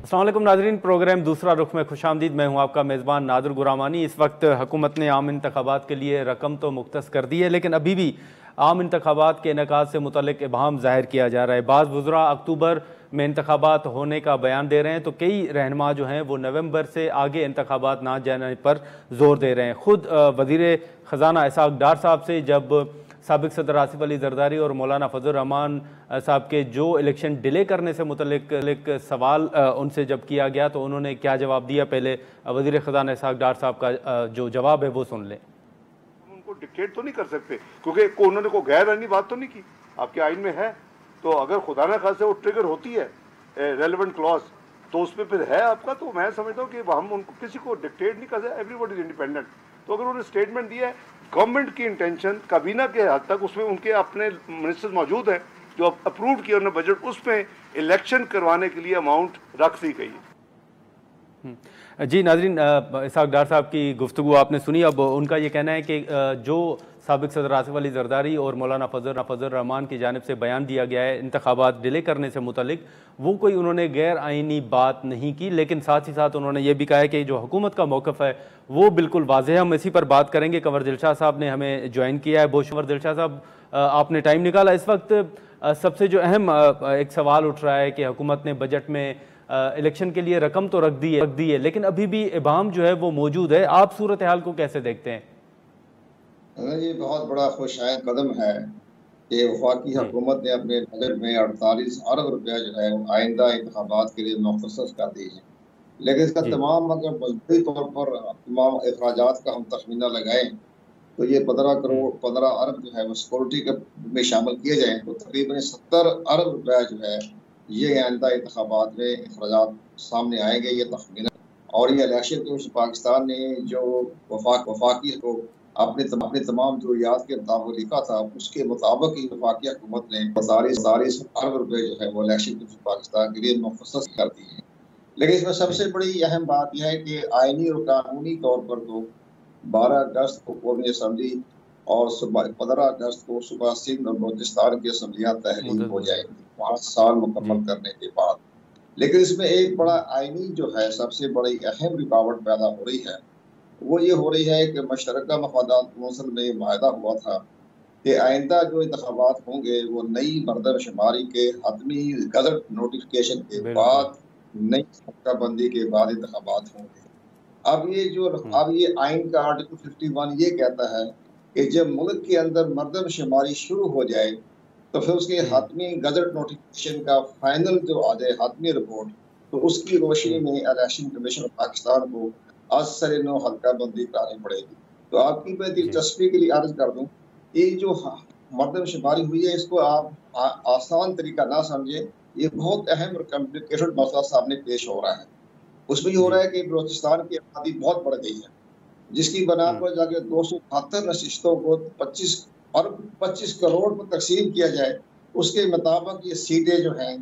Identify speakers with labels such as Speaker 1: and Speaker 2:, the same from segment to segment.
Speaker 1: अस्सलाम वालेकुम नाज़रीन, प्रोग्राम दूसरा रुख में खुशामदीद। मैं हूं आपका मेज़बान नादिर गुरामानी। इस वक्त हुकूमत ने आम इंतखाबात के लिए रकम तो मुख्तस कर दी है, लेकिन अभी भी आम इंतखाबात के इनेकाद से मुतल्लिक इबहम ज़ाहिर किया जा रहा है। बाज़ वज़रा अक्टूबर में इंतखाबात होने का बयान दे रहे हैं, तो कई रहनुमा जो हैं वो नवंबर से आगे इंतखाबात ना जाने पर जोर दे रहे हैं। ख़ुद वज़ीर ख़जाना इसहाक़ डार साहब से जब साबिक़ सदर आसिफ अली ज़रदारी और मौलाना फजल रहमान साहब के जो इलेक्शन डिले करने से मुतल्लिक सवाल उनसे जब किया गया, तो उन्होंने क्या जवाब दिया, पहले वज़ीर ख़जाना इसहाक़ डार साहब का जो जवाब है वो सुन लें।
Speaker 2: उनको डिक्टेट तो नहीं कर सकते, क्योंकि उन्होंने कोई गैर आईनी बात तो नहीं की, आपके आइन में है। तो अगर खुदा न खास्ता वो ट्रिगर होती है रेलेवेंट क्लॉज, तो उसमें फिर है आपका। तो मैं समझता हूँ कि हम उनको किसी को डिक्टेट नहीं कर सकते, एवरीबॉडी इज इंडिपेंडेंट। तो अगर उन्होंने स्टेटमेंट दिया है, गवर्नमेंट की इंटेंशन काबीना के हद तक उसमें उनके अपने मिनिस्टर्स मौजूद हैं जो अप्रूव किया उन्होंने बजट, उसमें इलेक्शन करवाने के लिए अमाउंट रख दी गई है।
Speaker 1: जी नाज़रीन, इसहाक़ डार साहब की गुफ्तगू आपने सुनी। अब उनका ये कहना है कि जो साबिक़ सदर आसिफ अली ज़रदारी और मौलाना फजल रहमान की जानिब से बयान दिया गया है इंतखाबात डिले करने से मुतल्लिक, वो कोई उन्होंने गैर आइनी बात नहीं की, लेकिन साथ ही साथ उन्होंने ये भी कहा है कि जो हुकूमत का मौक़िफ़ है वो बिल्कुल वाज़ेह है। हम इसी पर बात करेंगे। कंवर दिलशाह साहब ने हमें ज्वाइन किया है। बहुत कंवर दिलशाह साहब, आपने टाइम निकाला। इस वक्त सबसे जो अहम एक सवाल उठ रहा है कि हुकूमत ने बजट में इलेक्शन के लिए रकम तो रख दी है, लेकिन अभी भी इबाम जो है वो मौजूद है। आप सूरत हाल को कैसे देखते हैं?
Speaker 3: ये बहुत बड़ा खुशायन कदम है कि वफाकी हुकूमत ने अपने बजट में 48 अरब रुपया जो है आइंदा इंतखाबात के लिए मुख्तस कर दी है। लेकिन इसका तमाम अगर मजबूरी तौर पर तमाम अखराजात का हम तखमीना लगाएं, तो ये 15 अरब जो है वो सिक्योरिटी में शामिल किए जाएँ, तो तकरीबन 70 अरब रुपया जो है ये आइंदा इंतखाबात में अखराजात सामने आएंगे, ये तखमीना। और ये इलेक्शन कमीशन पाकिस्तान ने जो वफाकी को अपने तमाम ज़रूरियात के मुताबिक लिखा था, उसके मुताबिक ही वफाकी हुकूमत ने 45 अरब रुपये जो है वो इलेक्शन कमीशन पाकिस्तान के लिए मुख्तस कर दी है। लेकिन इसमें सबसे बड़ी अहम बात यह है कि आइनी और कानूनी तौर पर तो 12 अगस्त को कौमी असम्बली और 15 अगस्त को सुबह सिंध और बलूचिस्तान की असम्बलियाँ तहलील हो जाएंगी 5 साल मुकम्मल करने के बाद। लेकिन इसमें एक बड़ा आइनी जो है सबसे बड़ी अहम रुकावट पैदा हो रही है, वो ये हो रही है कि मुशतरका मफादात कौंसिल में माहदा हुआ था कि आइंदा जो इंतखाबात होंगे वो नई मरदमशुमारी के हतमी गजट नोटिफिकेशन के बाद, नई बंदी के बाद इंतखाबात होंगे। अब ये आइन का आर्टिकल 51 ये कहता है कि जब मुल्क के अंदर मरदमशुमारी शुरू हो जाए, तो फिर उसके हतमी गजट नोटिफिकेशन का फाइनल जो आ जाए हतमी रिपोर्ट, तो उसकी रोशनी में इलेक्शन कमीशन पाकिस्तान को आज सरे नो हल्का बंदी करानी पड़ेगी। तो आपकी मैं दिलचस्पी के लिए अर्ज कर दूं, ये जो मरदमशुमारी हुई है इसको आप आसान तरीका ना समझे, ये बहुत अहम और कॉम्प्लिकेटेड मसला सामने पेश हो रहा है। उसमें ये हो रहा है कि बलूचिस्तान की आबादी बहुत बढ़ गई है, जिसकी बना पर जाके 272 नशिस्तों को 25 करोड़ में तकसीम किया जाए, उसके मुताबिक ये सीटें जो हैं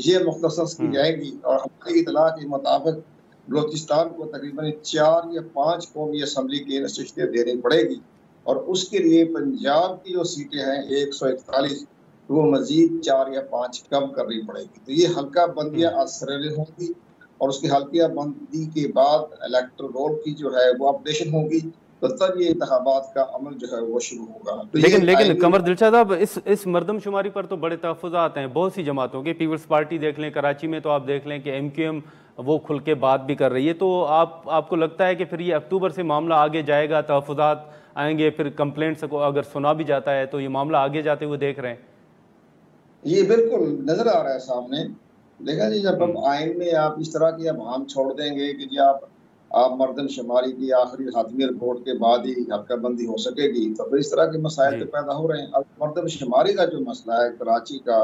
Speaker 3: ये मुख्तसस की जाएगी। और हमारी इतला के मुताबिक बलूचिस्तान को तकरीबन 4 या 5 कौमी असम्बली की नशिस्तें देनी पड़ेगी, और उसके लिए पंजाब की जो सीटें हैं 141, वो मजीद 4 या 5 कम करनी पड़ेगी। तो ये हल्का बंदियाँ असर होंगी, और उसकी हल्का बंदी के बाद इलेक्टोरल रोल की जो है वो अपडेशन होगी, तो तब ये इंतखाबात का अमल जो है वो शुरू होगा। तो
Speaker 1: लेकिन कंवर दिलशाह साहब, इस मरदमशुमारी पर तो बड़े तहफ़्फ़ुज़ात हैं बहुत सी जमातों के। पीपल्स पार्टी देख लें, कराची में तो आप देख लें कि MQM वो खुल के बात भी कर रही है। तो आपको लगता है कि फिर ये अक्टूबर से मामला आगे जाएगा, तहफ़्फ़ुज़ात आएंगे, फिर कंप्लेंट्स को अगर सुना भी जाता है तो ये मामला आगे जाते हुए देख रहे हैं?
Speaker 3: ये बिल्कुल नजर आ रहा है सामने। लेकिन जी जब हम आइन में आप इस तरह की हम छोड़ देंगे कि जी आप मरदमशुमारी की आखिरी हातमी रिपोर्ट के बाद ही हल्का बंदी हो सकेगी, तो फिर इस तरह के मसाइल तो पैदा हो रहे हैं। अब मरदमशुमारी का जो मसला है कराची का,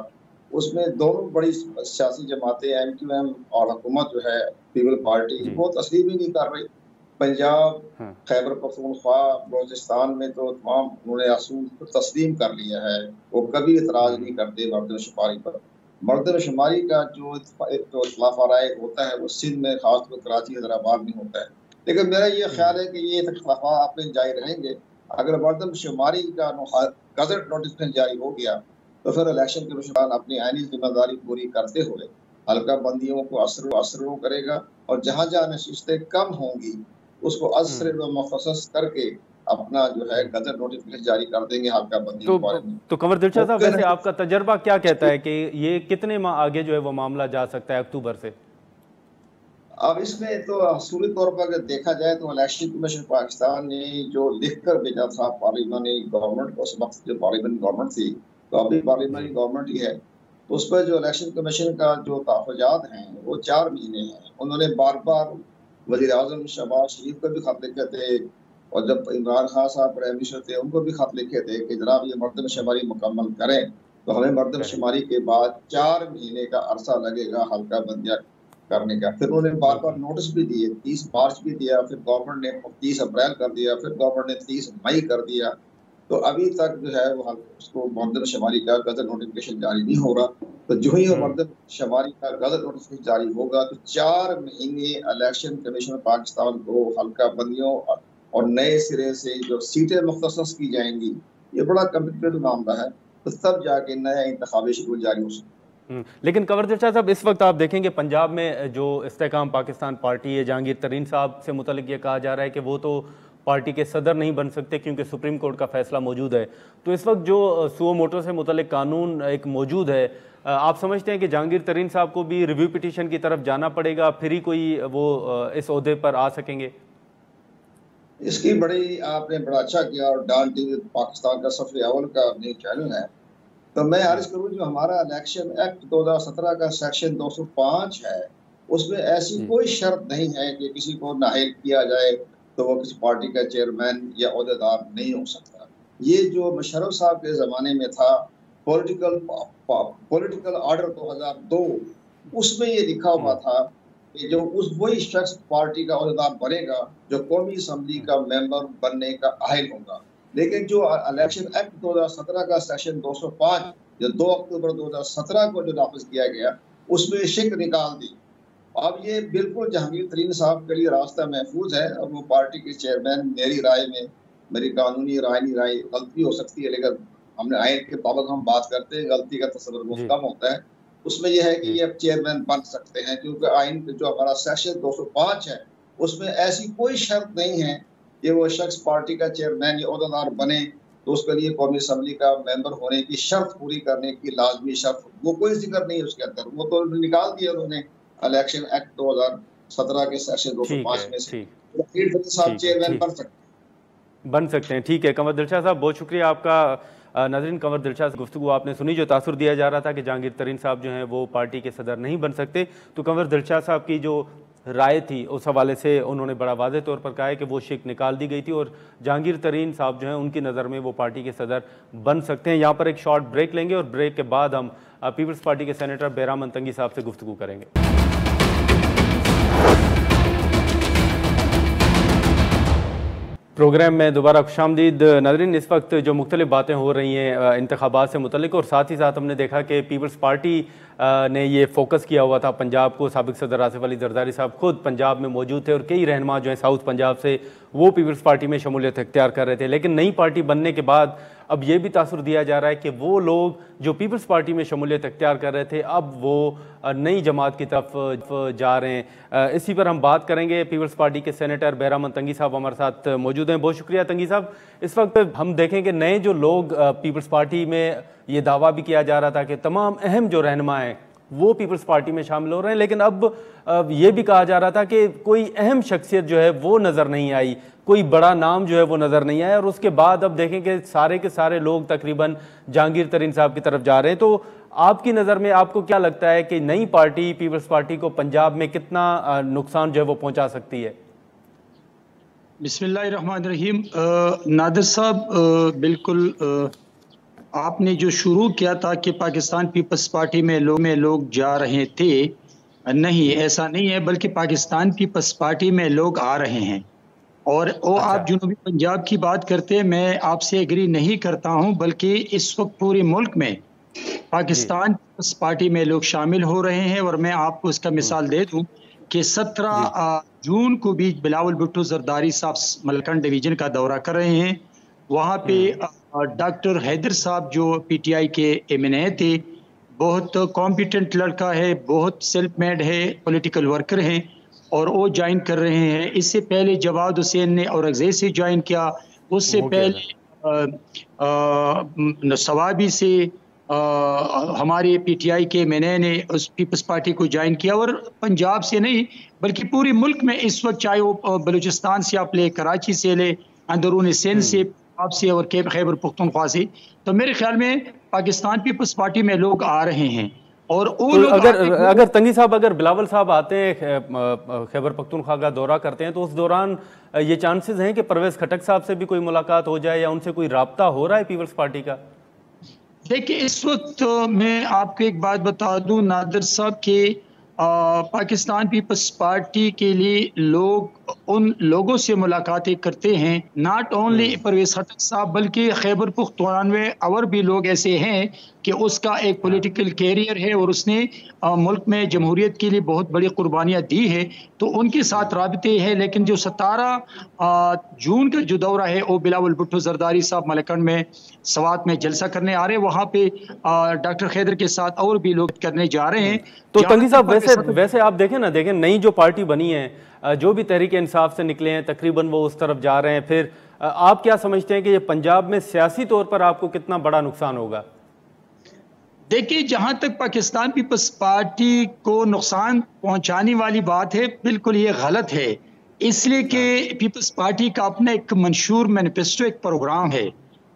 Speaker 3: उसमें दोनों बड़ी सियासी जमातें MQM और हुकूमत जो है पीपल पार्टी वो तस्लीम ही नहीं कर रही। पंजाब, खैबर पख्तूनख्वा, बलूचिस्तान में तो तमाम उन्होंने असूल तस्लीम कर लिया है, वो कभी इतराज़ नहीं करते मरदमशुमारी पर। मरदमशुमारी का जो इख्तिलाफ राय होता है वो सिंध में, खासतौर कराची हैदराबाद में होता है। लेकिन मेरा ये ख्याल है कि ये इख्तिलाफ अपने जारी रहेंगे। अगर मरदमशुमारी का गजट नोटिफिकेशन जारी हो गया, तो फिर इलेक्शन कमीशन अपनी आईनी जिम्मेदारी पूरी करते हुए हल्का बंदियों को असर करेगा, और जहाँ जहाँ नशिस्तें कम होंगी उसको असर व मुखस्सस करके अपना जो है गजट नोटिफिकेशन जारी कर देंगे हल्का बंदियों के बारे में।
Speaker 1: तो कंवर दिलशाद साहब,
Speaker 3: मुमकिन
Speaker 1: वैसे
Speaker 3: है
Speaker 1: आपका तजर्बा क्या कहता है कि ये कितने माह आगे जो है वो मामला जा सकता है अक्टूबर से?
Speaker 3: अब इसमें तो असूली तौर पर अगर देखा जाए तो इलेक्शन कमीशन पाकिस्तान ने जो लिख कर भेजा था पार्लियामानी गवर्नमेंट को, उस वक्त जो पार्लियामानी गवर्नमेंट थी, तो अभी पार्लियामानी गवर्नमेंट ही है, तो उस पर जो इलेक्शन कमीशन का जो तहफ़्फ़ुज़ात हैं वो 4 महीने हैं। उन्होंने बार बार वज़ीर आज़म शहबाज शरीफ को भी खत लिखे थे, और जब इमरान खान साहब प्राइम मिनिस्टर थे उनको भी खत लिखे थे कि जनाब ये मरदमशुमारी मुकम्मल करें, तो हमें मरदमशुमारी के बाद 4 महीने का अरसा लगेगा हल्का बंदियां करने का। फिर उन्होंने बार बार नोटिस भी दिए, 30 मार्च भी दिया, फिर गवर्नमेंट ने 30 अप्रैल कर दिया, फिर गवर्नमेंट ने 30 मई कर दिया, तो अभी तक जो है वो उसको मरदमशुमारी का गजट नोटिफिकेशन जारी नहीं हो रहा। तो जो ही मरदमशुमारी का गजट नोटिफिकेशन जारी होगा तो 4 महीने इलेक्शन कमीशन पाकिस्तान को हल्का बंदियों और नए सिरे से जो सीटें मुख्तसस की जाएंगी, ये बड़ा कॉम्प्लिकेटेड मामला है, तो तब जाके नया इंतखाबी शेड्यूल जारी हो सकता है।
Speaker 1: लेकिन कंवर दिलशाद साहब, इस वक्त आप देखेंगे पंजाब में जो इस्तेकाम पाकिस्तान पार्टी है, जहांगीर तरीन साहब से मुतल्लिक ये कहा जा रहा है कि वो तो पार्टी के सदर नहीं बन सकते क्योंकि सुप्रीम कोर्ट का फैसला मौजूद है। तो इस वक्त जो सुओ मोटो से मुतल्लिक कानून एक मौजूद है, आप समझते हैं कि जहांगीर तरीन साहब को भी रिव्यू पिटीशन की तरफ जाना पड़ेगा, फिर ही कोई वो इस ओहदे पर आ सकेंगे?
Speaker 3: इसकी बड़ी आपने बड़ा अच्छा किया, और डॉन टीवी पाकिस्तान का सफ़े अव्वल का न्यूज़ चैनल है, तो मैं अर्ज करूँ जो हमारा इलेक्शन एक्ट 2017 का सेक्शन 205 है, उसमें ऐसी कोई शर्त नहीं है कि किसी को नाअहल किया जाए तो वो किसी पार्टी का चेयरमैन या ओहदेदार नहीं हो सकता। ये जो मुशर्रफ साहब के ज़माने में था पॉलिटिकल ऑर्डर 2002, उसमें ये लिखा हुआ था कि जो वही शख्स पार्टी का ओहदेदार बनेगा जो कौमी असम्बली का मेंबर बनने का अहल होगा। लेकिन जो इलेक्शन एक्ट 2017 का सेक्शन 205 जो 2 अक्टूबर 2017 को जो नाफिज किया गया, उसमें शिक निकाल दी। अब ये बिल्कुल जहांगीर तरीन साहब के लिए रास्ता महफूज है, और वो पार्टी के चेयरमैन, मेरी राय में, मेरी कानूनी राय गलती हो सकती है, लेकिन हमने आइन के मुताबिक हम बात करते हैं, गलती का तस्वर बहुत कम होता है। उसमें यह है कि ये चेयरमैन बन सकते हैं, क्योंकि आइन जो हमारा सेक्शन 205 है उसमें ऐसी कोई शर्त नहीं है कि वो शख्स पार्टी का चेयरमैन या ओहदेदार बने तो उसके लिए कौमी असम्बली का मेंबर होने की शर्त पूरी करने की लाजमी शर्त, वो कोई जिक्र नहीं है उसके अंदर। वो तो निकाल दिया उन्होंने इलेक्शन एक्ट 2017 के सेक्शन 205 में से। साहब चेयरमैन
Speaker 1: बन सकते हैं। ठीक है कंवर दिलशाद साहब, बहुत शुक्रिया आपका। नाज़रीन, कंवर दिलशाद गुफ्तगू आपने सुनी, जो तासुर दिया जा रहा था कि जहांगीर तरीन साहब जो हैं वो पार्टी के सदर नहीं बन सकते, तो कंवर दिलशाद साहब की जो राय थी उस हवाले से उन्होंने बड़ा वाज़ेह तौर पर कहा है कि वो शिक निकाल दी गई थी और जहांगीर तरीन साहब जो हैं उनकी नज़र में वो पार्टी के सदर बन सकते हैं। यहाँ पर एक शॉर्ट ब्रेक लेंगे और ब्रेक के बाद हम पीपल्स पार्टी के सेनेटर बैराम तंगी साहब से गुफ्तगू करेंगे। प्रोग्राम में दोबारा खुशामदीद। नाज़रीन, इस वक्त जो मुख्तलिफ बातें हो रही हैं इंतखाबात से मुतल्लिक, और साथ ही साथ हमने देखा कि पीपल्स पार्टी ने ये फोकस किया हुआ था पंजाब को। साबिक सदर आसिफ अली जरदारी साहब खुद पंजाब में मौजूद थे और कई रहनुमा जो हैं साउथ पंजाब से वो पीपल्स पार्टी में शमूलियत इख्तियार कर रहे थे। लेकिन नई पार्टी बनने के बाद अब ये भी तासुर दिया जा रहा है कि वो लोग जो पीपल्स पार्टी में शमूलियत इख्तियार कर रहे थे अब वो नई जमात की तरफ जा रहे हैं। इसी पर हम बात करेंगे। पीपल्स पार्टी के सेनेटर बैराम तंगी साहब हमारे साथ मौजूद हैं। बहुत शुक्रिया तंगी साहब। इस वक्त हम देखेंगे नए जो लोग पीपल्स पार्टी में ये दावा भी किया जा रहा था कि तमाम अहम जो रहनुमा हैं वो पीपल्स पार्टी में शामिल हो रहे हैं, लेकिन अब ये भी कहा जा रहा था कि कोई अहम शख्सियत जो है वो नज़र नहीं आई, कोई बड़ा नाम जो है वो नज़र नहीं आया। और उसके बाद अब देखें कि सारे के सारे लोग तकरीबन जहांगीर तरीन साहब की तरफ जा रहे हैं। तो आपकी नज़र में आपको क्या लगता है कि नई पार्टी पीपल्स पार्टी को पंजाब में कितना नुकसान जो है वो पहुँचा सकती है?
Speaker 4: बिस्मिल्लाहिर्रहमानिर्रहीम। नादिर साहब, बिल्कुल आपने जो शुरू किया था कि पाकिस्तान पीपल्स पार्टी में लोग जा रहे थे, नहीं, ऐसा नहीं है, बल्कि पाकिस्तान पीपल्स पार्टी में लोग आ रहे हैं। और आप जुनूबी पंजाब की बात करते हैं, मैं आपसे एग्री नहीं करता हूं, बल्कि इस वक्त पूरे मुल्क में पाकिस्तान पीपल्स पार्टी में लोग शामिल हो रहे हैं। और मैं आपको इसका मिसाल दे दूं कि 17 जून को भी बिलावल भुट्टो जरदारी साहब मलकन डिवीजन का दौरा कर रहे हैं। वहाँ पे डॉक्टर हैदर साहब जो PTI के MNA थे बहुत कॉम्पिटेंट लड़का है, बहुत सेल्फ मेड है, पॉलिटिकल वर्कर है और वो ज्वाइन कर रहे हैं। इससे पहले जवाद हुसैन ने औरंगजेब से ज्वाइन किया, उससे पहले सवाबी से हमारे पीटीआई के मैंने ने उस पीपल्स पार्टी को ज्वाइन किया। और पंजाब से नहीं बल्कि पूरे मुल्क में इस वक्त, चाहे वो बलूचिस्तान से आप ले, कराची से ले, अंदरून सिंध से, पंजाब से और खैबर पख्तूनख्वा से, तो मेरे ख्याल में पाकिस्तान पीपल्स पार्टी में लोग आ रहे हैं। और वो
Speaker 1: तो
Speaker 4: लोग
Speaker 1: अगर तंगी साहब, अगर बिलावल साहब आते हैं खैबर पख्तूनख्वा का दौरा करते हैं, तो उस दौरान ये चांसेस हैं कि परवेज खटक साहब से भी कोई मुलाकात हो जाए या उनसे कोई राब्ता हो रहा है पीपल्स पार्टी का?
Speaker 4: देखिए, इस वक्त मैं आपको एक बात बता दूं नादिर साहब के, पाकिस्तान पीपल्स पार्टी के लिए लोग उन लोगों से मुलाकातें करते हैं, नॉट ओनली परवेज खटक साहब बल्कि खैबर पख्तूनख्वा में और भी लोग ऐसे हैं कि उसका एक पॉलिटिकल कैरियर है और उसने मुल्क में जमहूरियत के लिए बहुत बड़ी कुर्बानियाँ दी है, तो उनके साथ राबते हैं। लेकिन जो 17 जून का जो दौरा है वो बिलावल भुट्टो जरदारी साहब मलकन में सवात में जलसा करने आ रहे हैं, वहाँ पे डॉक्टर खैदर के साथ और भी लोग करने जा रहे हैं।
Speaker 1: तो तंगी साहब, वैसे आप देखें नई जो पार्टी बनी है, जो भी तहरीक इंसाफ से निकले हैं, तकरीबन वो उस तरफ जा रहे हैं, फिर आप क्या समझते हैं कि ये पंजाब में सियासी तौर पर आपको कितना बड़ा नुकसान होगा?
Speaker 4: देखिए, जहां तक पाकिस्तान पीपल्स पार्टी को नुकसान पहुंचाने वाली बात है, बिल्कुल ये गलत है। इसलिए कि पीपल्स पार्टी का अपना एक मंशूर मैनिफेस्टो, एक प्रोग्राम है,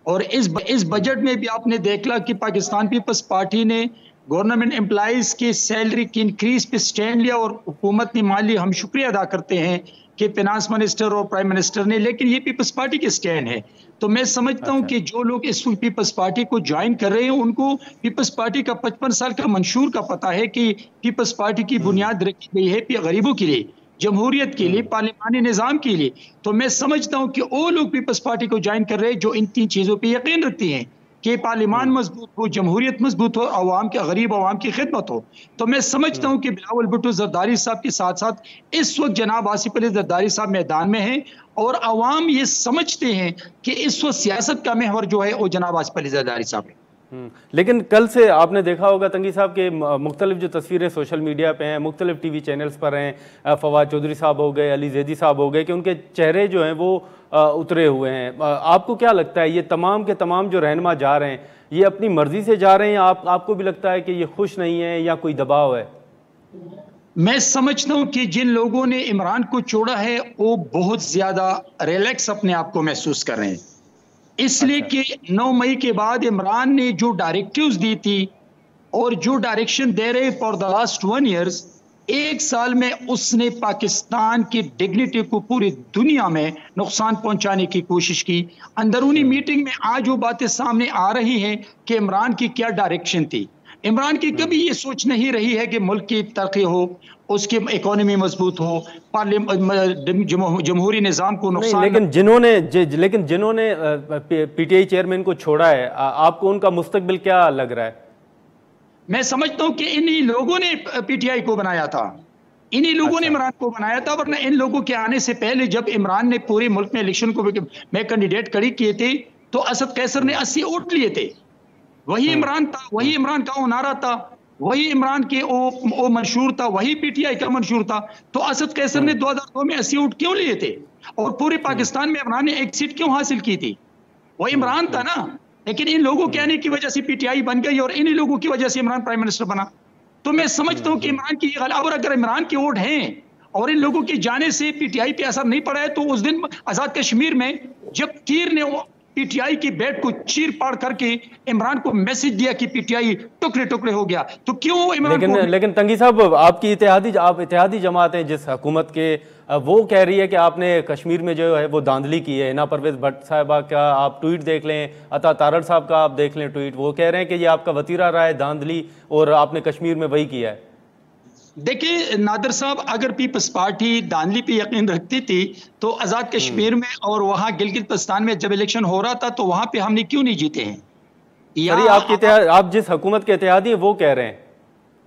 Speaker 4: और इस बजट में भी आपने देखा कि पाकिस्तान पीपल्स पार्टी ने गवर्नमेंट एम्प्लॉइज की सैलरी की इंक्रीज पे स्टैंड लिया, और हुकूमत ने मान लिया। हम शुक्रिया अदा करते हैं कि फाइनेंस मिनिस्टर और प्राइम मिनिस्टर ने, लेकिन ये पीपल्स पार्टी के स्टैंड है। तो मैं समझता हूं कि जो लोग इस वक्त पीपल्स पार्टी को ज्वाइन कर रहे हैं, उनको पीपल्स पार्टी का 55 साल का मंशूर का पता है कि पीपल्स पार्टी की बुनियाद रखी गई है गरीबों के लिए, जमहूरियत के लिए, पार्लिमानी निज़ाम के लिए। तो मैं समझता हूं कि वो लोग पीपल्स पार्टी को ज्वाइन कर रहे हैं जो इन 3 चीज़ों पर यकीन रखते हैं कि पार्लिमान मजबूत हो, जमहूरियत मजबूत हो, अवाम के, गरीब अवाम की खिदमत हो। तो मैं समझता हूं कि बिलावल भुट्टो जरदारी साहब के साथ साथ इस वक्त जनाब आसिफ अली जरदारी साहब मैदान में हैं, और अवाम ये समझते हैं कि इस वक्त सियासत का महवर जो है वो जनाब आसिफ अली जरदारी साहब है।
Speaker 1: लेकिन कल से आपने देखा होगा तंगी साहब के मुख्तलिफ जो तस्वीरें सोशल मीडिया पे हैं, मुख्तलिफ टीवी चैनल्स पर हैं, फवाद चौधरी साहब हो गए, अली जैदी साहब हो गए, कि उनके चेहरे जो हैं वो उतरे हुए हैं। आपको क्या लगता है, ये तमाम के तमाम जो रहनुमा जा रहे हैं, ये अपनी मर्जी से जा रहे हैं, या आपको भी लगता है कि ये खुश नहीं है या कोई दबाव है?
Speaker 4: मैं समझता हूं कि जिन लोगों ने इमरान को छोड़ा है वो बहुत ज्यादा रिलैक्स अपने आप को महसूस कर रहे हैं, इसलिए कि 9 मई के बाद इमरान ने जो डायरेक्टिव्स दी थी और जो डायरेक्शन दे रहे फॉर द लास्ट 1 ईयर्स, 1 साल में उसने पाकिस्तान की डिग्निटी को पूरी दुनिया में नुकसान पहुंचाने की कोशिश की। अंदरूनी मीटिंग में आज वो बातें सामने आ रही हैं कि इमरान की क्या डायरेक्शन थी। इमरान की कभी ये सोच नहीं रही है कि मुल्क की तरक्की हो, उसकी इकोनॉमी मजबूत हो, जमहूरी निज़ाम को नुकसान।
Speaker 1: लेकिन जिन्होंने पीटीआई चेयरमैन को छोड़ा है, आपको उनका मुस्तकबिल क्या लग रहा है? मैं
Speaker 4: समझता हूं कि इन्हीं लोगों ने पीटीआई को बनाया था, इन्हीं लोगों ने इमरान को बनाया था, वरना इन लोगों के आने से पहले जब इमरान ने पूरे मुल्क में इलेक्शन को में कैंडिडेट खड़ी किए थे, तो असद कैसर ने 80 वोट लिए थे। वही इमरान था, वही इमरान का वो नारा था, वही इमरान के वो मंशूर था, वही पीटीआई का मंशूर था। तो असद कैसर ने 2002 में 80 वोट क्यों लिए थे, और पूरे पाकिस्तान में इमरान ने 1 सीट क्यों हासिल की थी? वो इमरान था ना। लेकिन इन लोगों के आने की वजह से पीटीआई बन गई और इन्हीं लोगों की वजह से इमरान प्राइम मिनिस्टर बना। तो मैं समझता हूं कि इमरान की और अगर इमरान के वोट हैं और इन लोगों के जाने से पीटीआई पे असर नहीं पड़ा है, तो उस दिन आजाद कश्मीर में जब तीर ने पीटीआई की बैट को चीर पाड़ करके इमरान को मैसेज दिया कि पीटीआई टुकड़े टुकड़े हो गया, तो क्यों इमरान
Speaker 1: लेकिन तंगी साहब, आपकी इत्तेहादी जमात है जिस हुकूमत के, वो कह रही है कि आपने कश्मीर में जो है वो धांधली की है। ना परवेज भट्ट साहिबा का आप ट्वीट देख लें, अता तारड़ साहब का आप देख लें ट्वीट, वो कह रहे हैं कि ये आपका वतीरा रहा है धांधली, और आपने कश्मीर में वही किया है।
Speaker 4: देखिए नादिर साहब, अगर पीपल्स पार्टी धांधली पे यकीन रखती थी तो आज़ाद कश्मीर में और वहाँ गिलगित बल्तिस्तान में जब इलेक्शन हो रहा था तो वहाँ पे हमने क्यों नहीं जीते हैं?
Speaker 1: आप जिस हुकूमत के इत्तेहादी हैं वो कह रहे हैं।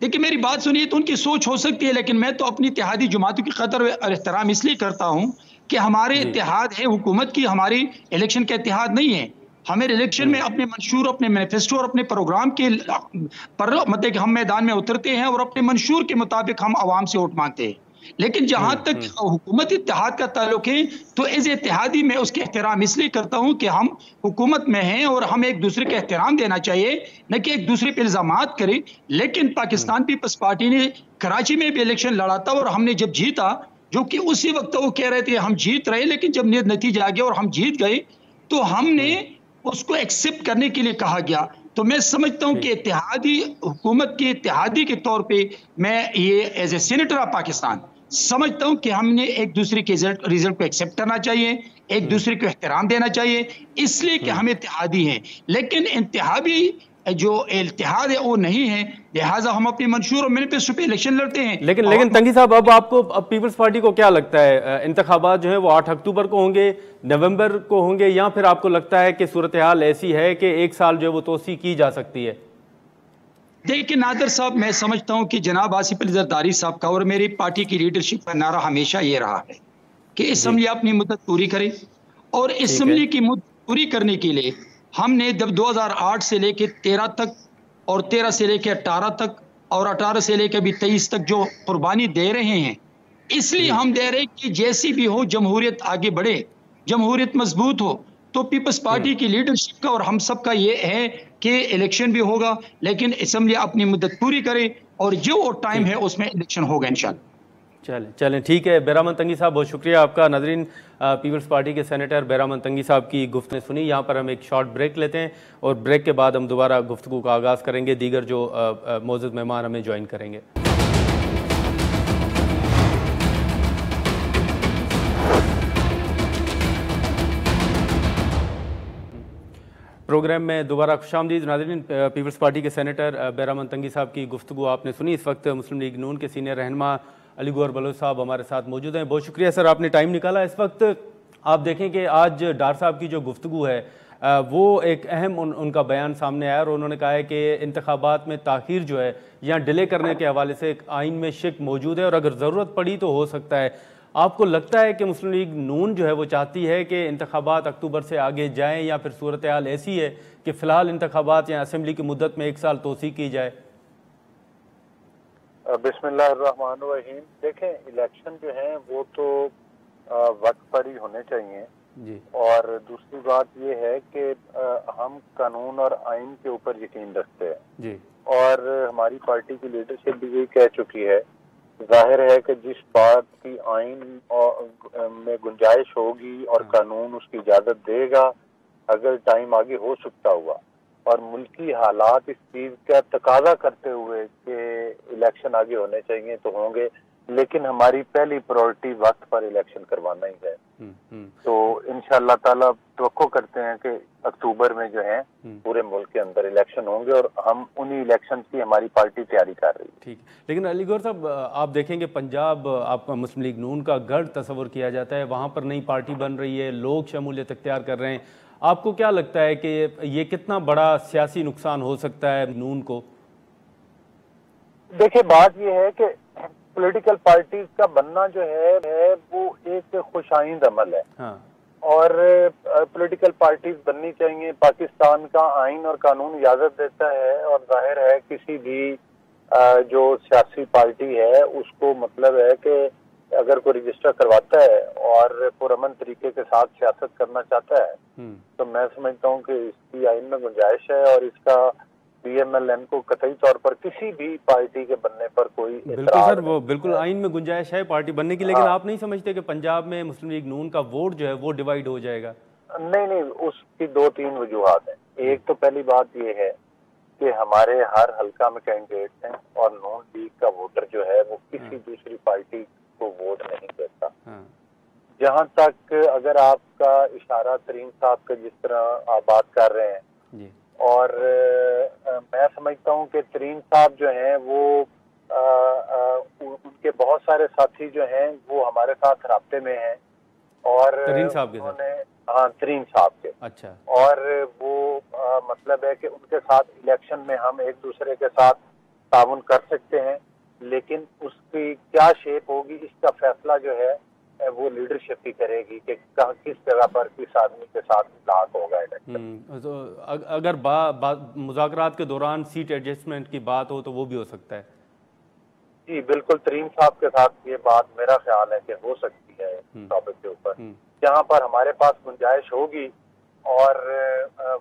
Speaker 4: देखिए मेरी बात सुनिए, तो उनकी सोच हो सकती है, लेकिन मैं तो अपनी इत्तेहादी जमातों की कदर और एहतराम इसलिए करता हूँ कि हमारे इत्तेहाद है हुकूमत की, हमारी इलेक्शन का इत्तेहाद नहीं है। हमें इलेक्शन में अपने मंशूर, अपने मैनिफेस्टो और अपने प्रोग्राम के पर मतलब कि हम मैदान में उतरते हैं और अपने मंशूर के मुताबिक हम आवाम से वोट मांगते हैं। लेकिन जहां तक हुकूमत इत्तेहाद का ताल्लुक है तो एज इत्तेहादी मैं उसके एहतराम इसलिए करता हूं कि हम हुकूमत में हैं और हम एक दूसरे का एहतराम देना चाहिए, न कि एक दूसरे पे इल्जामात करें। लेकिन पाकिस्तान पीपल्स पार्टी ने कराची में भी इलेक्शन लड़ा था और हमने जब जीता, जो कि उसी वक्त वो कह रहे थे हम जीत रहे, लेकिन जब नतीजा आ गया और हम जीत गए तो हमने उसको एक्सेप्ट करने के लिए कहा गया। तो मैं समझता हूं कि इत्तेहादी हुकूमत के इत्तेहादी के तौर पे मैं ये as a senator of Pakistan समझता हूं कि हमने एक दूसरे के रिजल्ट को एक्सेप्ट करना चाहिए, एक दूसरे को एहतराम देना चाहिए, इसलिए कि हम इत्तेहादी हैं। लेकिन इंतहाबी जो इत्तेहाद है वो नहीं है, लिहाजा हम अपने मंशूर और मैनिफेस्टो पे इलेक्शन लड़ते हैं।
Speaker 1: लेकिन तंगी साहब, अब पीपल्स पार्टी को क्या लगता है, इंतखाबात जो है वो 8 अक्टूबर को होंगे, नवंबर को होंगे, या फिर आपको लगता है कि सूरत हाल ऐसी है कि एक साल जो है वो तोसी की जा सकती है?
Speaker 4: देखिए नादिर साहब, मैं समझता हूं कि जनाब आसिफ अली जरदारी साहब का और मेरी पार्टी की लीडरशिप का नारा हमेशा ये रहा है कि असम्बली अपनी मुद्दत पूरी करे, और असम्बली की मुद्दत पूरी करने के लिए हमने जब 2008 से लेकर 13 तक और 13 से लेकर 18 तक और 18 से लेकर भी 23 तक जो कुर्बानी दे रहे हैं, इसलिए हम दे रहे हैं कि जैसी भी हो जमहूरियत आगे बढ़े, जमहूरियत मजबूत हो। तो पीपल्स पार्टी की लीडरशिप का और हम सब का ये है कि इलेक्शन भी होगा, लेकिन असम्बली अपनी मुद्दत पूरी करे और जो टाइम है उसमें इलेक्शन होगा इंशाल्लाह।
Speaker 1: चलें ठीक है। बेरामन तंगी साहब, बहुत शुक्रिया आपका। नाज़रीन, पीपल्स पार्टी के सेनेटर बेरामन तंगी साहब की गुफ्तगू सुनी। यहाँ पर हम एक शॉर्ट ब्रेक लेते हैं और ब्रेक के बाद हम दोबारा गुफ्तगू का आगाज़ करेंगे, दीगर जो मौजूद मेहमान हमें ज्वाइन करेंगे। प्रोग्राम में दोबारा खुशामदीद। नाज़रीन, पीपल्स पार्टी के सेनेटर बेरामन तंगी साहब की गुफ्तगू आपने सुनी। इस वक्त मुस्लिम लीग नून के सीनियर रहनुमा अली गौहर बलोच साहब हमारे साथ मौजूद हैं। बहुत शुक्रिया सर, आपने टाइम निकाला। इस वक्त आप देखें कि आज डार साहब की जो गुफ्तगू है वो एक अहम उनका बयान सामने आया और उन्होंने कहा है कि इंतखाबात में ताख़ीर जो है या डिले करने के हवाले से एक आइन में शिक मौजूद है और अगर ज़रूरत पड़ी तो हो सकता है। आपको लगता है कि मुस्लिम लीग नून जो है वो चाहती है कि इंतखाबात अक्टूबर से आगे जाएँ, या फिर सूरत हाल ऐसी है कि फ़िलहाल इंतखाबात या असम्बली की मुद्दत में 1 साल तोसी की जाए?
Speaker 5: बिस्मिल्लाहिर्रहमानिर्रहीम। देखें, इलेक्शन जो है वो तो वक्त पर ही होने चाहिए जी। और दूसरी बात ये है कि हम कानून और आइन के ऊपर यकीन रखते हैं जी। और हमारी पार्टी की लीडरशिप भी यही कह चुकी है। जाहिर है कि जिस बात की आइन में गुंजाइश होगी और कानून उसकी इजाजत देगा, अगर टाइम आगे हो सकता हुआ और मुल्की हालात इस चीज का तकाजा करते हुए कि इलेक्शन आगे होने चाहिए तो होंगे, लेकिन हमारी पहली प्रायोरिटी वक्त पर इलेक्शन करवाना ही है। तो इंशाअल्लाह ताला तवक्को करते हैं कि अक्टूबर में जो है पूरे मुल्क के अंदर इलेक्शन होंगे और हम उन्हीं इलेक्शन की हमारी पार्टी तैयारी कर रही है।
Speaker 1: ठीक, लेकिन अली गौहर साहब, आप देखेंगे पंजाब आपका मुस्लिम लीग नून का गढ़ तस्वर किया जाता है, वहाँ पर नई पार्टी बन रही है, लोग शमूलियत इख्तियार कर रहे हैं। आपको क्या लगता है कि ये कितना बड़ा सियासी नुकसान हो सकता है नून को?
Speaker 5: देखिए, बात ये है कि पॉलिटिकल पार्टीज का बनना जो है वो एक खुशाइंद अमल है। हाँ। और पॉलिटिकल पार्टीज बननी चाहिए, पाकिस्तान का आइन और कानून इजाजत देता है। और जाहिर है किसी भी जो सियासी पार्टी है उसको मतलब है कि अगर कोई रजिस्टर करवाता है और पुरअमन तरीके के साथ सियासत करना चाहता है तो मैं समझता हूँ कि इसकी आइन में गुंजाइश है और इसका PMLN को कतई तौर पर किसी भी पार्टी के बनने पर कोई
Speaker 1: बिल्कुल सर, वो बिल्कुल आइन में गुंजाइश है पार्टी बनने की, लेकिन आप नहीं समझते कि पंजाब में मुस्लिम लीग नून का वोट जो है वो डिवाइड हो जाएगा?
Speaker 5: नहीं, उसकी 2-3 वजूहात है। एक तो पहली बात ये है कि हमारे हर हल्का में कैंडिडेट हैं और नून लीग का वोटर जो है वो किसी दूसरी पार्टी को वोट नहीं देता। जहां तक अगर आपका इशारा तरीन साहब का जिस तरह आप बात कर रहे हैं जी। और मैं समझता हूं कि तरीन साहब जो हैं वो उनके बहुत सारे साथी जो हैं वो हमारे साथ राब्ते में हैं और
Speaker 1: तरीन साहब के साथ?
Speaker 5: हाँ, तरीन साहब के।
Speaker 1: अच्छा।
Speaker 5: और वो मतलब है कि उनके साथ इलेक्शन में हम एक दूसरे के साथ ताउन कर सकते हैं, लेकिन उसकी क्या शेप होगी इसका फैसला जो है वो लीडरशिप ही करेगी कि किस जगह पर किस आदमी के साथ लाक होगा इलेक्शन।
Speaker 1: तो अगर मुज़ाकरात के दौरान सीट एडजस्टमेंट की बात हो तो वो भी हो सकता है।
Speaker 5: जी बिल्कुल, तरीन साहब के साथ ये बात मेरा ख्याल है कि हो सकती है टॉपिक के ऊपर, जहाँ पर हमारे पास गुंजाइश होगी और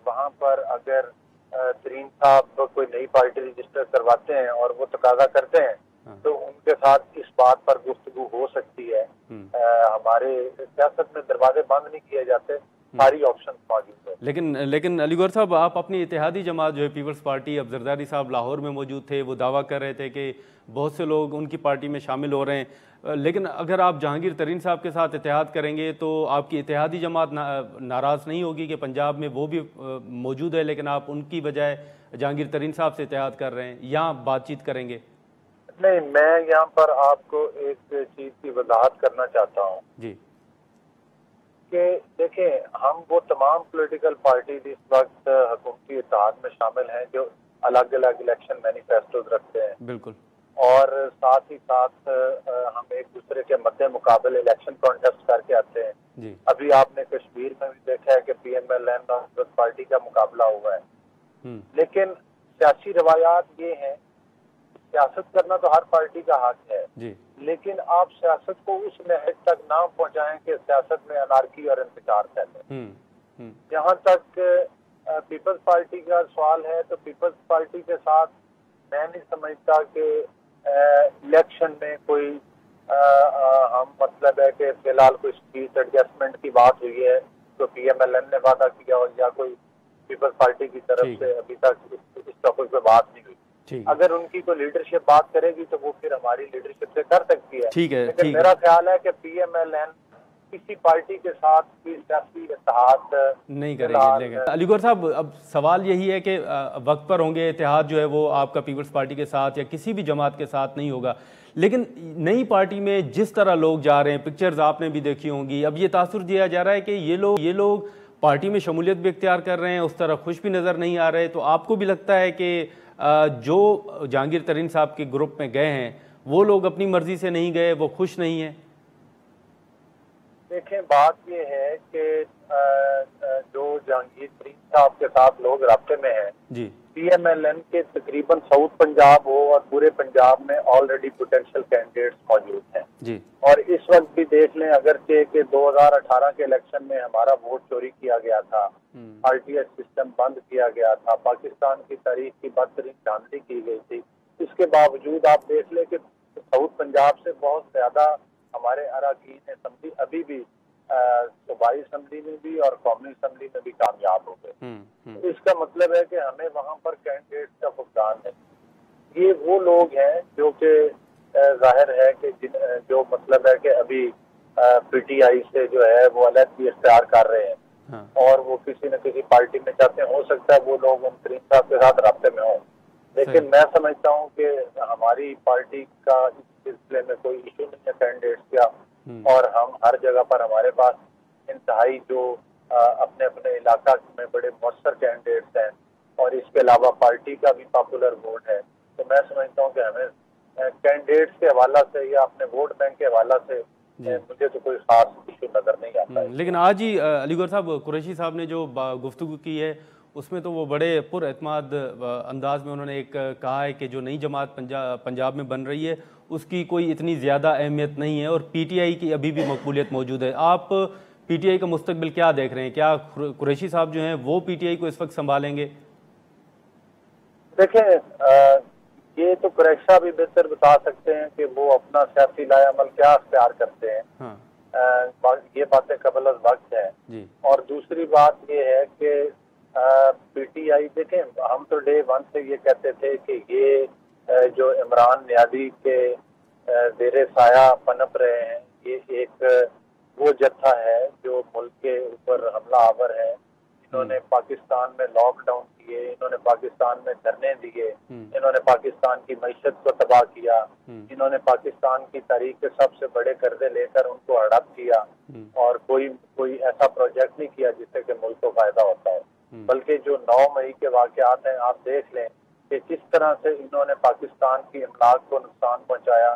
Speaker 5: वहाँ पर अगर तरीन साहब कोई नई पार्टी रजिस्टर करवाते हैं और वो तकाजा करते हैं तो उनके साथ इस बात पर गुफ्तगू हो सकती है। हमारे सियासत में दरवाजे बंद नहीं किए जाते, सारी ऑप्शन मौजूद है।
Speaker 1: लेकिन अलीगौर साहब, आप अपनी इत्तेहादी जमात जो है पीपल्स पार्टी, अब जरदारी साहब लाहौर में मौजूद थे, वो दावा कर रहे थे कि बहुत से लोग उनकी पार्टी में शामिल हो रहे हैं, लेकिन अगर आप जहांगीर तरीन साहब के साथ इत्तेहाद करेंगे तो आपकी इत्तेहादी जमात नाराज़ नहीं होगी कि पंजाब में वो भी मौजूद है लेकिन आप उनकी बजाय जहांगीर तरीन साहब से इत्तेहाद कर रहे हैं, या बातचीत करेंगे?
Speaker 5: नहीं, मैं यहाँ पर आपको एक चीज की वजाहत करना चाहता हूँ
Speaker 1: जी
Speaker 5: कि देखें, हम वो तमाम पॉलिटिकल पार्टी इस वक्त हुकूमती इत्तेहाद में शामिल हैं जो अलग अलग इलेक्शन मैनिफेस्टोज रखते हैं।
Speaker 1: बिल्कुल।
Speaker 5: और साथ ही साथ हम एक दूसरे के मद्दे मुकाबले इलेक्शन कॉन्टेस्ट करके आते हैं।
Speaker 1: जी।
Speaker 5: अभी आपने कश्मीर में भी देखा है कि PMLN और पार्टी का मुकाबला हुआ है। लेकिन सियासी रवायात ये हैं, सियासत करना तो हर पार्टी का हक है
Speaker 1: जी,
Speaker 5: लेकिन आप सियासत को उस महज तक ना पहुंचाएं कि सियासत में अनारकी और इंतजार फैले। जहां तक पीपल्स पार्टी का सवाल है तो पीपल्स पार्टी के साथ मैं नहीं समझता कि इलेक्शन में कोई हम मतलब है कि फिलहाल कोई सीट एडजस्टमेंट की बात हुई है तो PMLN ने वादा किया हो या कोई पीपल्स पार्टी की तरफ से अभी तक इस टॉपिक पे बात नहीं हुई। अगर उनकी कोई लीडरशिप बात करेगी तो वो फिर हमारी लीडरशिप से कर सकती है।
Speaker 1: ठीक है,
Speaker 5: लेकिन मेरा ख्याल है कि PMLN किसी पार्टी के साथ सियासी इत्तेहाद
Speaker 1: नहीं करेंगे। अलीगौर साहब, अब सवाल यही है कि वक्त पर होंगे, इत्तेहाद जो है वो आपका पीपल्स पार्टी के साथ या किसी भी जमात के साथ नहीं होगा, लेकिन नई पार्टी में जिस तरह लोग जा रहे हैं, पिक्चर्स आपने भी देखी होंगी, अब ये तासुर दिया जा रहा है कि ये लोग पार्टी में शमूलियत भी इख्तियार कर रहे हैं, उस तरह खुश भी नज़र नहीं आ रहे। तो आपको भी लगता है कि जो जहांगीर तरीन साहब के ग्रुप में गए हैं वो लोग अपनी मर्जी से नहीं गए, वो खुश नहीं है?
Speaker 5: देखें, बात ये है कि जो जहांगीर तरीन साहब के साथ लोग राब्ते में हैं
Speaker 1: जी,
Speaker 5: PMLN के तकरीबन साउथ पंजाब हो और पूरे पंजाब में ऑलरेडी पोटेंशियल कैंडिडेट्स मौजूद हैं
Speaker 1: जी।
Speaker 5: और इस वक्त भी देख लें, अगरचे कि 2018 के इलेक्शन में हमारा वोट चोरी किया गया था, RTS सिस्टम बंद किया गया था, पाकिस्तान की तारीख की बदतरीन धांधली की गई थी, इसके बावजूद आप देख लें कि साउथ पंजाब से बहुत ज्यादा हमारे अरकान असम्बली अभी भी सूबाई असम्बली में भी और कौमी असम्बली में भी कामयाब हो गए। इसका मतलब है कि हमें वहाँ पर कैंडिडेट का फुकदान है। ये वो लोग हैं जो कि जाहिर है कि जो मतलब है कि अभी PTI से जो है वो अलग इख्तियार कर रहे हैं और वो किसी न किसी पार्टी में चाहते हैं। हो सकता है वो लोग उन तरीन साहब के साथ राब्ते में हों, लेकिन मैं समझता हूँ कि हमारी पार्टी का इस सिलसिले में कोई इशू नहीं है कैंडिडेट्स का, और हम हर जगह पर हमारे पास इंतहाई जो अपने अपने इलाका में बड़े मौसर कैंडिडेट्स हैं और इसके अलावा पार्टी का भी पॉपुलर वोट है। तो मैं समझता हूँ कि हमें कैंडिडेट्स के हवाला से या अपने वोट बैंक के हवाला से मुझे तो कोई खास इशू नजर नहीं आता है।
Speaker 1: लेकिन आज ही अलीगौर साहब, कुरैशी साहब ने जो गुफ्तगू की है उसमें तो वो बड़े पुरएतमाद अंदाज में उन्होंने एक कहा है कि जो नई जमात पंजाब में बन रही है उसकी कोई इतनी ज़्यादा अहमियत नहीं है और PTI की अभी भी मकबूलियत मौजूद है। आप PTI का मुस्तकबिल क्या देख रहे हैं? क्या कुरैशी साहब जो हैं वो PTI को इस वक्त संभालेंगे?
Speaker 5: देखें, ये तो कुरैशी साहब भी बेहतर बता सकते हैं कि वो अपना सियासी लायामल क्या अख्तियार करते हैं। ये बातें कबल अज़ वक्त है जी। और दूसरी बात ये है कि PTI, देखें, हम तो डे 1 से ये कहते थे कि ये जो इमरान नियाज़ी के ज़ेरे साया पनप रहे हैं, ये एक वो जत्था है जो मुल्क के ऊपर हमला आवर है। इन्होंने पाकिस्तान में लॉकडाउन किए, इन्होंने पाकिस्तान में धरने दिए, इन्होंने पाकिस्तान की मईशत को तबाह किया, इन्होंने पाकिस्तान की तारीख के सबसे बड़े कर्जे लेकर उनको हड़प किया और कोई ऐसा प्रोजेक्ट नहीं किया जिससे कि मुल्क को फायदा होता है। बल्कि जो 9 मई के वाकयात हैं आप देख लें कि किस तरह से इन्होंने पाकिस्तान की इमलाक को नुकसान पहुंचाया,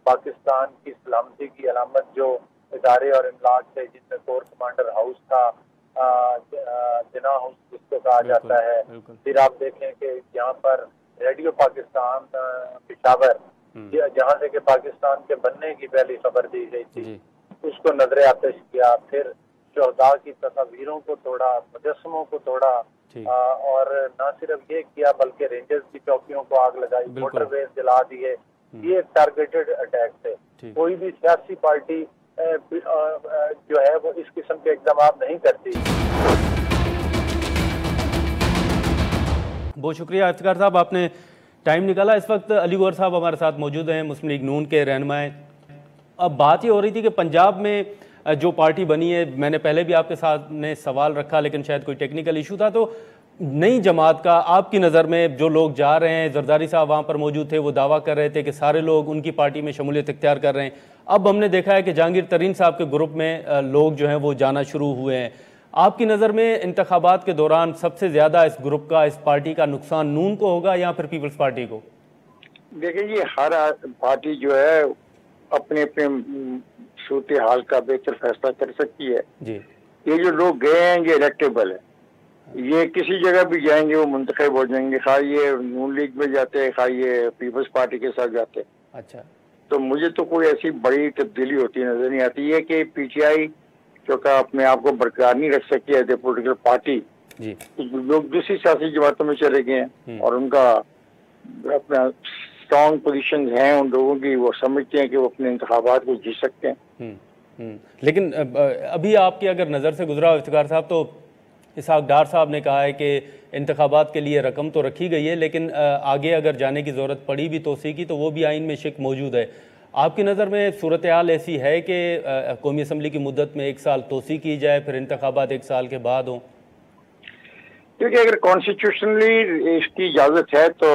Speaker 5: पाकिस्तान की सलामती की अलामत जो इदारे और इमलाक थे, जिनमें कोर कमांडर हाउस था, जिना हाउस जिसको कहा जाता है। फिर आप देखें कि यहाँ पर रेडियो पाकिस्तान पेशावर, जहाँ से कि पाकिस्तान के बनने की पहली खबर दी गई थी, उसको नजर आतिश किया। फिर शहदा की तस्वीरों को तोड़ा, मुजस्समों को तोड़ा, और न सिर्फ ये किया बल्कि रेंजर्स की चौकियों को आग लगाई, मोटरवेज जला दिए। ये टारगेटेड अटैक थे। कोई भी सियासी पार्टी जो है वो इस किस्म के इक़दाम नहीं करती।
Speaker 1: बहुत शुक्रिया इफ्तिखार साहब, आपने टाइम निकाला। इस वक्त अली गौहर साहब हमारे साथ मौजूद हैं, मुस्लिम लीग नून के रहनुमाए। अब बात ये हो रही थी कि पंजाब में जो पार्टी बनी है, मैंने पहले भी आपके साथ ने सवाल रखा लेकिन शायद कोई टेक्निकल इशू था, तो नई जमात का आपकी नज़र में जो लोग जा रहे हैं, जरदारी साहब वहाँ पर मौजूद थे, वो दावा कर रहे थे कि सारे लोग उनकी पार्टी में शमूलियत इख्तियार कर रहे हैं। अब हमने देखा है कि जहांगीर तरीन साहब के ग्रुप में लोग जो हैं वो जाना शुरू हुए हैं। आपकी नज़र में इंतखाबात के दौरान सबसे ज़्यादा इस ग्रुप का, इस पार्टी का नुकसान नून को होगा या फिर पीपल्स पार्टी को?
Speaker 6: देखिए, ये हर पार्टी जो है अपने अपने सूरत हाल का बेहतर फैसला कर सकती है जी। ये जो लोग गए हैं ये इलेक्टेबल है, ये किसी जगह भी जाएंगे वो मुंतखब हो जाएंगे, खा ये नून लीग में जाते हैं, खा ये पीपल्स पार्टी के साथ जाते हैं। अच्छा, तो मुझे तो कोई ऐसी बड़ी तब्दीली होती नजर नहीं आती है कि पीटीआई जो का अपने आप को बरकरार नहीं रख सकती है पोलिटिकल पार्टी जी। तो लोग दूसरी सियासी जमातों में चले गए हैं और उनका अपना स्ट्रॉन्ग पोजीशन हैं उन लोगों की, वो समझते हैं कि वो अपने इंतखाबात को जीत सकते हैं।
Speaker 1: लेकिन अभी आपकी अगर नज़र से गुजरा इफ्तिखार साहब, तो इसहाक डार साहब ने कहा है कि इंतखाबात के लिए रकम तो रखी गई है लेकिन आगे अगर जाने की ज़रूरत पड़ी भी तोसी की तो वो भी आइन में शिक मौजूद है। आपकी नज़र में सूरत हाल ऐसी है कि कौमी असम्बली की मुद्दत में 1 साल तोसी की जाए, फिर इंतखाबात 1 साल के बाद हों?
Speaker 6: क्योंकि अगर कॉन्स्टिट्यूशनली इसकी इजाज़त है तो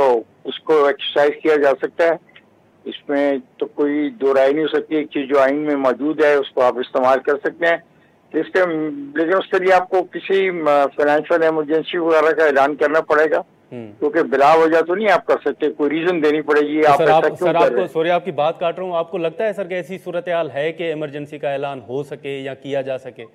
Speaker 6: उसको एक्सरसाइज किया जा सकता है, इसमें तो कोई दो राय नहीं हो सकती। एक चीज़ जो आइन में मौजूद है उसको आप इस्तेमाल कर सकते हैं, लेकिन उसके लिए आपको किसी फाइनेंशियल इमरजेंसी वगैरह का ऐलान करना पड़ेगा, क्योंकि बिला वजह तो नहीं आप कर सकते, कोई रीजन देनी पड़ेगी।
Speaker 1: तो सर आपकी बात काट रहा हूँ, आपको लगता है सर कि ऐसी सूरत हाल है कि इमरजेंसी का ऐलान हो सके या किया जा सके?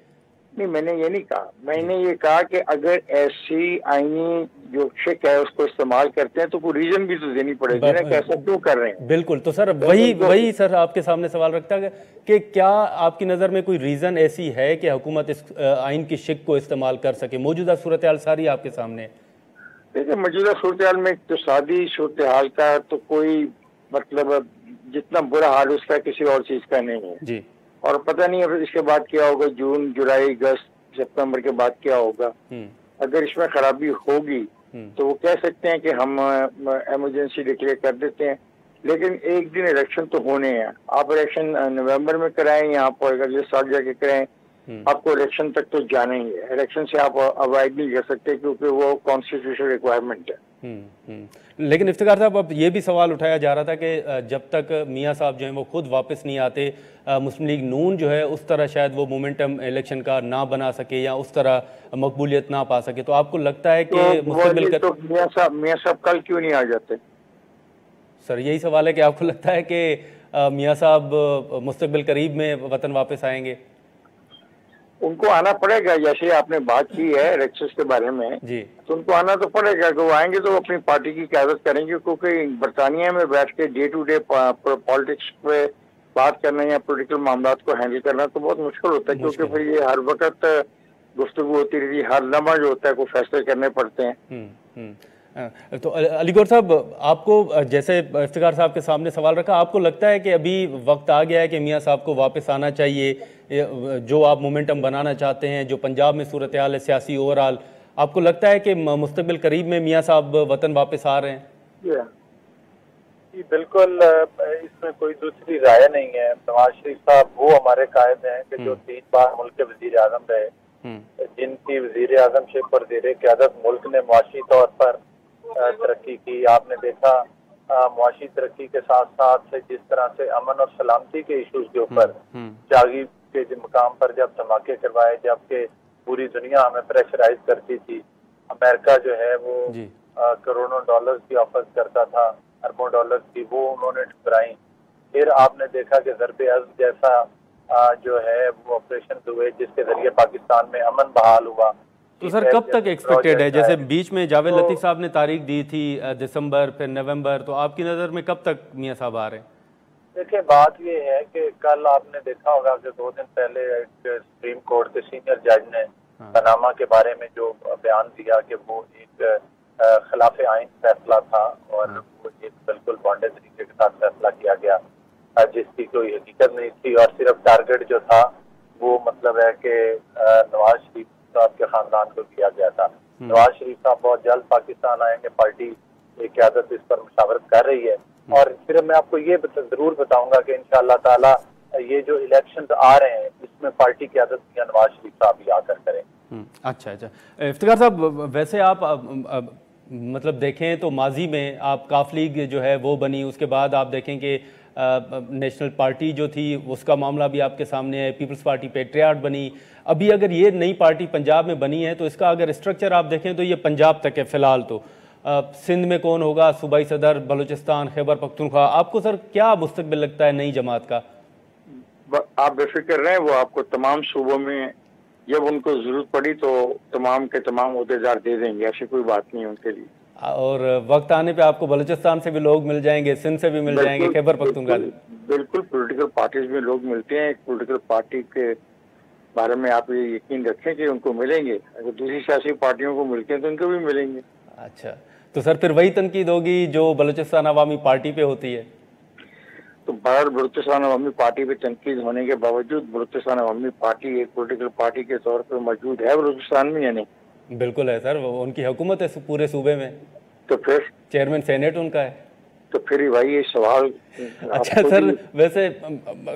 Speaker 6: नहीं, मैंने ये नहीं कहा, मैंने ये कहा कि अगर ऐसी आईनी जो शिक है उसको इस्तेमाल करते हैं तो कोई रीजन भी तो देनी पड़ेगी ना, कैसा क्यों कर रहे हैं।
Speaker 1: बिल्कुल, तो सर वही सर आपके सामने सवाल रखता है कि क्या आपकी नज़र में कोई रीज़न ऐसी है कि हुकूमत इस आइन की शिक को इस्तेमाल कर सके? मौजूदा सूरत हाल सारी आपके सामने है।
Speaker 6: देखिए, मौजूदा सूरत हाल में तो सादी सूरत हाल का तो कोई मतलब जितना बुरा हाल उसका किसी और चीज़ का नहीं है जी। और पता नहीं है इसके बाद क्या होगा, जून जुलाई अगस्त सितंबर के बाद क्या होगा। अगर इसमें खराबी होगी तो वो कह सकते हैं कि हम इमरजेंसी डिक्लेयर कर देते हैं, लेकिन एक दिन इलेक्शन तो होने हैं। आप इलेक्शन नवंबर में कराएं या आप अगले साल जाके कराएं, आपको इलेक्शन तक तो जाना ही है। इलेक्शन से आप अवॉइड नहीं कर सकते क्योंकि वो कॉन्स्टिट्यूशनल रिक्वायरमेंट है।
Speaker 1: लेकिन इफ्तिखार साहब, अब ये भी सवाल उठाया जा रहा था कि जब तक मियाँ साहब जो हैं वो खुद वापस नहीं आते, मुस्लिम लीग नून जो है उस तरह शायद वो मोमेंटम इलेक्शन का ना बना सके या उस तरह मकबूलियत ना पा सके। तो आपको लगता है कि
Speaker 6: मियाँ साहब कल क्यों नहीं आ जाते?
Speaker 1: सर यही सवाल है कि आपको लगता है कि मियाँ साहब मुस्तकबिल करीब में वतन वापस आएंगे?
Speaker 6: उनको आना पड़ेगा, जैसे आपने बात की है इलेक्शन के बारे में जी, तो उनको आना तो पड़ेगा कि वो आएंगे तो अपनी पार्टी की क़यादत करेंगे, क्योंकि बरतानिया में बैठ के डे टू डे पॉलिटिक्स पे बात करना या पॉलिटिकल मामलात को हैंडल करना तो बहुत मुश्किल होता है, क्योंकि फिर ये हर वक्त गुफ्तगू होती रहती है, हर लम्हा जो होता है को फैसले करने पड़ते हैं।
Speaker 1: तो अली गौहर साहब, आपको जैसे इफ्तिखार साहब के सामने सवाल रखा, आपको लगता है कि अभी वक्त आ गया है कि मियाँ साहब को वापस आना चाहिए? जो आप मोमेंटम बनाना चाहते हैं, जो पंजाब में सूरत हाल है सियासी ओवरऑल, आपको लगता है कि मुस्तकबिल करीब में मियाँ साहब वतन वापस आ रहे हैं?
Speaker 5: जी बिल्कुल, इसमें कोई दूसरी राय नहीं है। नवाज शरीफ साहब वो हमारे कायद हैं कि जो 3 बार मुल्क के वजीर आजम रहे, जिनकी वजीर आजमशिप और ज़ेरे क़यादत मुल्क ने मुआशी तौर पर तरक्की की। आपने देखा मुआशी तरक्की के साथ साथ से जिस तरह से अमन और सलामती के इशूज के ऊपर जागी के मकाम पर जब धमाके करवाए, जबकि पूरी दुनिया हमें प्रेशराइज करती थी, अमेरिका जो है वो करोड़ों डॉलर्स की ऑफर्स करता था, अरबों डॉलर्स की, वो उन्होंने ठुकराई। फिर आपने देखा कि ज़रबे अज़्म जैसा जो है वो ऑपरेशन हुए जिसके जरिए पाकिस्तान में अमन बहाल हुआ।
Speaker 1: तो सर कब तक एक्सपेक्टेड है? जैसे बीच में जावेद लतीफ़ साहब ने तारीख दी थी दिसंबर, फिर नवंबर, तो आपकी नज़र में कब तक मियां साहब आ रहे हैं?
Speaker 5: देखिए, बात ये है कि कल आपने देखा होगा कि 2 दिन पहले एक सुप्रीम कोर्ट के सीनियर जज ने पनामा के बारे में जो बयान दिया कि वो एक खिलाफ आइन फैसला था और वो एक बिल्कुल बाउंड्री तरीके के साथ फैसला किया गया जिसकी कोई हकीकत नहीं थी और सिर्फ टारगेट जो था वो मतलब है कि नवाज शरीफ साहब के खानदान को दिया गया था। नवाज शरीफ साहब बहुत जल्द पाकिस्तान आएंगे, पार्टी की क़यादत इस पर मुशावरत कर रही है और फिर मैं आपको ये जरूर बताऊंगा कि इंशाअल्लाह ताला ये जो इलेक्शंस आ रहे हैं इसमें पार्टी की क़यादत नवाज शरीफ साहब ही आकर करें।
Speaker 1: अच्छा, इफ्तिखार साहब, वैसे आप मतलब देखें तो माजी में आप काफ लीग जो है वो बनी, उसके बाद आप देखें कि नेशनल पार्टी जो थी उसका मामला भी आपके सामने है, पीपल्स पार्टी पेट्रियाट बनी। अभी अगर ये नई पार्टी पंजाब में बनी है तो इसका अगर स्ट्रक्चर आप देखें तो ये पंजाब तक है फ़िलहाल। तो सिंध में कौन होगा, सूबाई सदर, बलूचिस्तान, खैबर पख्तूनख्वा, आपको सर क्या मुस्तकबिल लगता है नई जमात का?
Speaker 6: आप बेफिक्र रहें, वो आपको तमाम सूबों में जब उनको जरूरत पड़ी तो तमाम के तमाम ओहदेदार दे देंगे, ऐसी कोई बात नहीं उनके लिए।
Speaker 1: और वक्त आने पे आपको बलूचिस्तान से भी लोग मिल जाएंगे, सिंध से भी मिल जाएंगे, खैबर पख्तूनख्वा।
Speaker 6: बिल्कुल पॉलिटिकल पार्टीज में लोग मिलते हैं, एक पॉलिटिकल पार्टी के बारे में आप ये यकीन रखें कि उनको मिलेंगे, अगर दूसरी सियासी पार्टियों को मिलते हैं तो उनको भी मिलेंगे।
Speaker 1: अच्छा, तो सर फिर वही तनकीद होगी जो बलूचिस्तान अवामी पार्टी पे होती है?
Speaker 6: तो भारत बलूचिस्तान अवामी पार्टी पे तनकीद होने के बावजूद बलूचिस्तान अवामी पार्टी एक पॉलिटिकल पार्टी के तौर पर मौजूद है बलूचिस्तान में या नहीं?
Speaker 1: बिल्कुल है सर, उनकी हुकूमत है पूरे सूबे में।
Speaker 6: तो फिर
Speaker 1: चेयरमैन सेनेट उनका है।
Speaker 6: तो फिर भाई ये सवाल।
Speaker 1: अच्छा सर, वैसे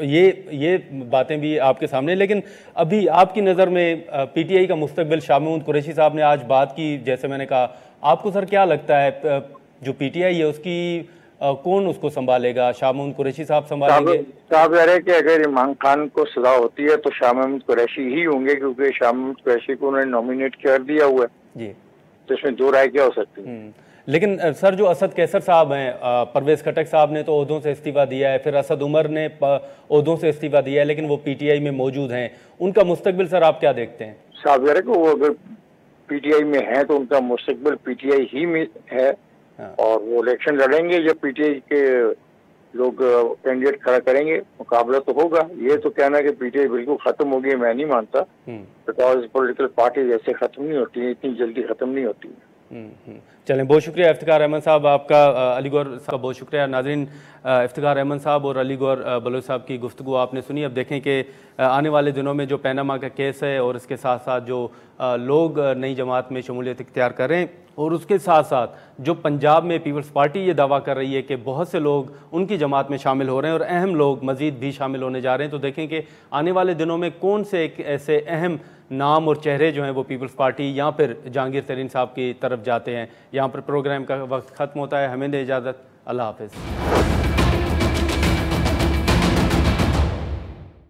Speaker 1: ये बातें भी आपके सामने, लेकिन अभी आपकी नज़र में पीटीआई का मुस्तकबिल, शाह महमूद कुरैशी साहब ने आज बात की, जैसे मैंने कहा, आपको सर क्या लगता है जो पीटीआई है उसकी कौन उसको संभालेगा? शाह महमूद कुरैशी साहब संभालेंगे?
Speaker 6: साहब यार है कि अगर इमरान खान को सजा होती है तो शाह महमूद कुरैशी ही होंगे, क्योंकि शाह महमूद कुरैशी को उन्होंने नॉमिनेट कर दिया हुआ है जी, तो इसमें दो राय क्या हो सकती है?
Speaker 1: लेकिन सर जो असद कैसर साहब हैं, परवेज खटक साहब ने तो ओहदों से इस्तीफा दिया है, फिर असद उमर ने ओहदों से इस्तीफा दिया है, लेकिन वो पीटीआई में मौजूद हैं, उनका मुस्तकबिल सर आप क्या देखते हैं?
Speaker 6: साहब यार को वो अगर पीटीआई में है तो उनका मुस्तकबिल पीटीआई ही में है और वो इलेक्शन लड़ेंगे, जब पीटीआई के लोग कैंडिडेट खड़ा करेंगे मुकाबला तो होगा। ये तो कहना कि पीटीआई बिल्कुल खत्म हो गई, मैं नहीं मानता, बिकॉज पॉलिटिकल पार्टी ऐसे खत्म नहीं होती है, इतनी जल्दी खत्म नहीं होती है।
Speaker 1: चलें, बहुत शुक्रिया इफ्तिखार अहमद साहब आपका, अली गौहर साहब बहुत शुक्रिया। नाज़रीन, इफ्तिखार अहमद साहब और अली गौहर बलोच साहब की गुफ्तगू आपने सुनी। अब देखें कि आने वाले दिनों में जो पैनामा का केस है और इसके साथ साथ जो लोग नई जमात में शमूलियत इख्तियार कर रहे हैं और उसके साथ साथ जो पंजाब में पीपल्स पार्टी ये दावा कर रही है कि बहुत से लोग उनकी जमात में शामिल हो रहे हैं और अहम लोग मज़ीद भी शामिल होने जा रहे हैं, तो देखें कि आने वाले दिनों में कौन से एक ऐसे अहम नाम और चेहरे जो हैं वो पीपल्स पार्टी या फिर जहांगीर तरीन साहब की तरफ जाते हैं। यहाँ पर प्रोग्राम का वक्त ख़त्म होता है, हमें दे इजाज़त, अल्लाह हाफ़िज़।